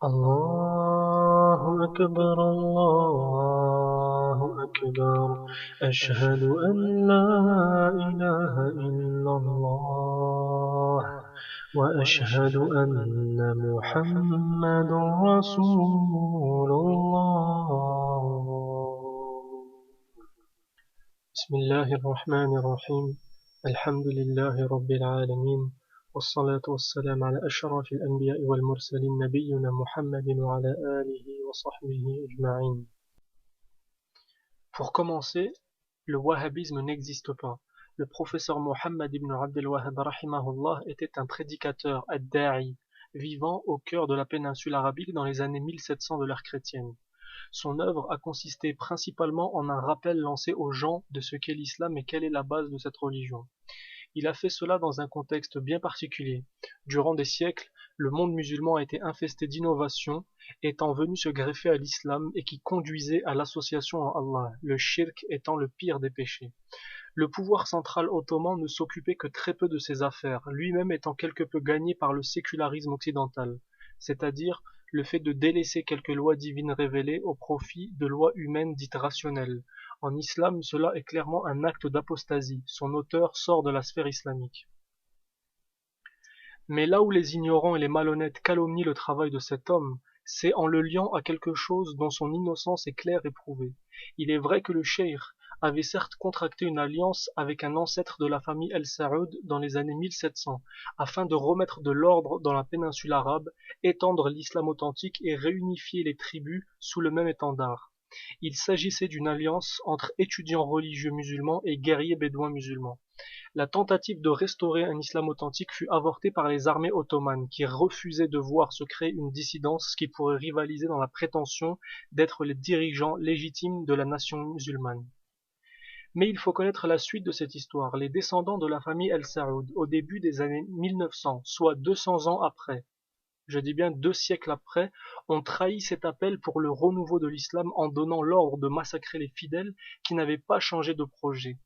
الله أكبر الله أكبر أشهد أن لا إله إلا الله وأشهد أن محمد رسول الله. بسم الله الرحمن الرحيم. الحمد لله رب العالمين والصلاة والسلام على أشرف الأنبياء والمرسلين نبينا محمد وعلى آله وصحبه أجمعين. Pour commencer, le wahhabisme n'existe pas. Le professeur Mohammed ibn Abdel Wahhab rahimahullah était un prédicateur ad-da'i vivant au cœur de la péninsule arabique dans les années 1700 de l'ère chrétienne. Son œuvre a consisté principalement en un rappel lancé aux gens de ce qu'est l'islam et quelle est la base de cette religion. Il a fait cela dans un contexte bien particulier. Durant des siècles, le monde musulman a été infesté d'innovations étant venu se greffer à l'islam et qui conduisaient à l'association en Allah, le shirk étant le pire des péchés. Le pouvoir central ottoman ne s'occupait que très peu de ces affaires, lui-même étant quelque peu gagné par le sécularisme occidental, c'est-à-dire le fait de délaisser quelques lois divines révélées au profit de lois humaines dites rationnelles. En islam, cela est clairement un acte d'apostasie, son auteur sort de la sphère islamique. Mais là où les ignorants et les malhonnêtes calomnient le travail de cet homme, c'est en le liant à quelque chose dont son innocence est claire et prouvée. Il est vrai que le cheikh avait certes contracté une alliance avec un ancêtre de la famille El Saoud dans les années 1700, afin de remettre de l'ordre dans la péninsule arabe, étendre l'islam authentique et réunifier les tribus sous le même étendard. Il s'agissait d'une alliance entre étudiants religieux musulmans et guerriers bédouins musulmans. La tentative de restaurer un islam authentique fut avortée par les armées ottomanes, qui refusaient de voir se créer une dissidence qui pourrait rivaliser dans la prétention d'être les dirigeants légitimes de la nation musulmane. Mais il faut connaître la suite de cette histoire. Les descendants de la famille El Saoud, au début des années 1900, soit 200 ans après, je dis bien 2 siècles après, ont trahi cet appel pour le renouveau de l'islam en donnant l'ordre de massacrer les fidèles qui n'avaient pas changé de projet.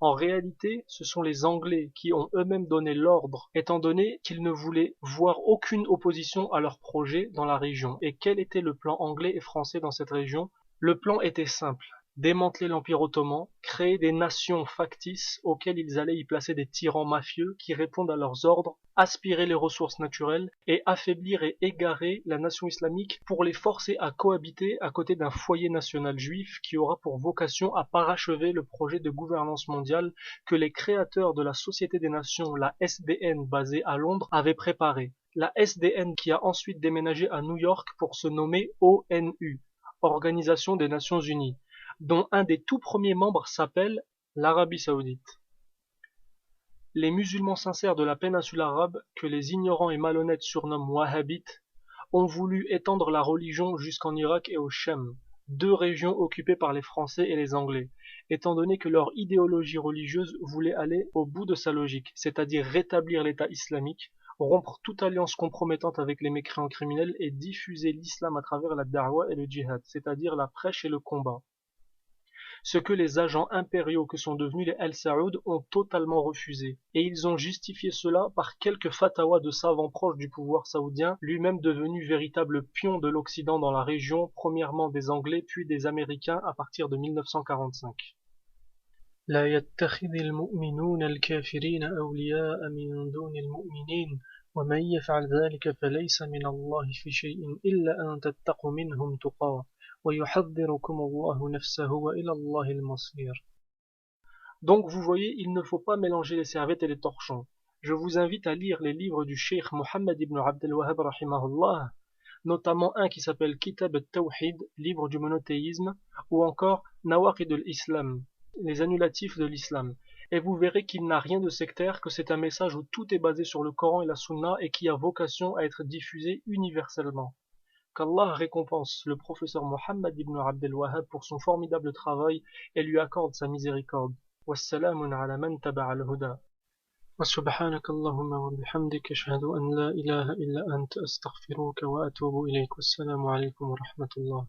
En réalité, ce sont les Anglais qui ont eux-mêmes donné l'ordre, étant donné qu'ils ne voulaient voir aucune opposition à leur projet dans la région. Et quel était le plan anglais et français dans cette région? Le plan était simple. Démanteler l'Empire ottoman, créer des nations factices auxquelles ils allaient y placer des tyrans mafieux qui répondent à leurs ordres, aspirer les ressources naturelles et affaiblir et égarer la nation islamique pour les forcer à cohabiter à côté d'un foyer national juif qui aura pour vocation à parachever le projet de gouvernance mondiale que les créateurs de la Société des Nations, la SDN basée à Londres, avaient préparé. La SDN qui a ensuite déménagé à New York pour se nommer ONU, Organisation des Nations Unies, dont un des tout premiers membres s'appelle l'Arabie saoudite. Les musulmans sincères de la péninsule arabe, que les ignorants et malhonnêtes surnomment wahhabites, ont voulu étendre la religion jusqu'en Irak et au Chem, 2 régions occupées par les Français et les Anglais, étant donné que leur idéologie religieuse voulait aller au bout de sa logique, c'est-à-dire rétablir l'État islamique, rompre toute alliance compromettante avec les mécréants criminels et diffuser l'islam à travers la da'wa et le djihad, c'est-à-dire la prêche et le combat. Ce que les agents impériaux que sont devenus les El Saoud ont totalement refusé, et ils ont justifié cela par quelques fatawas de savants proches du pouvoir saoudien, lui-même devenu véritable pion de l'Occident dans la région, premièrement des Anglais puis des Américains à partir de 1945. لا يتخذ المؤمنون الكافرين أولياء من دون المؤمنين ومن يفعل ذلك فليس من الله في شيء إلا أن تتقوا منهم تقاه ويحذركم الله نفسه وإلى الله المصير. Donc vous voyez, il ne faut pas mélanger les serviettes et les torchons. Je vous invite à lire les livres du cheikh Mohammed ibn Abdel Wahhab rahimahullah, notamment un qui s'appelle Kitab al-Tawhid, livre du monothéisme, ou encore Nawaqid al-Islam, les annulatifs de l'islam. Et vous verrez qu'il n'a rien de sectaire, que c'est un message où tout est basé sur le Coran et la Sunna et qui a vocation à être diffusé universellement. Qu'Allah récompense le professeur Mohammed ibn Abdel Wahhab pour son formidable travail et lui accorde sa miséricorde. Wassalamun ala man taba'a al-huda. Wa subhanaka Allahumma wa bihamdika ashhadu an la ilaha illa anta astaghfiruka wa atubu ilayk. Wassalamu alaykum wa rahmatullah.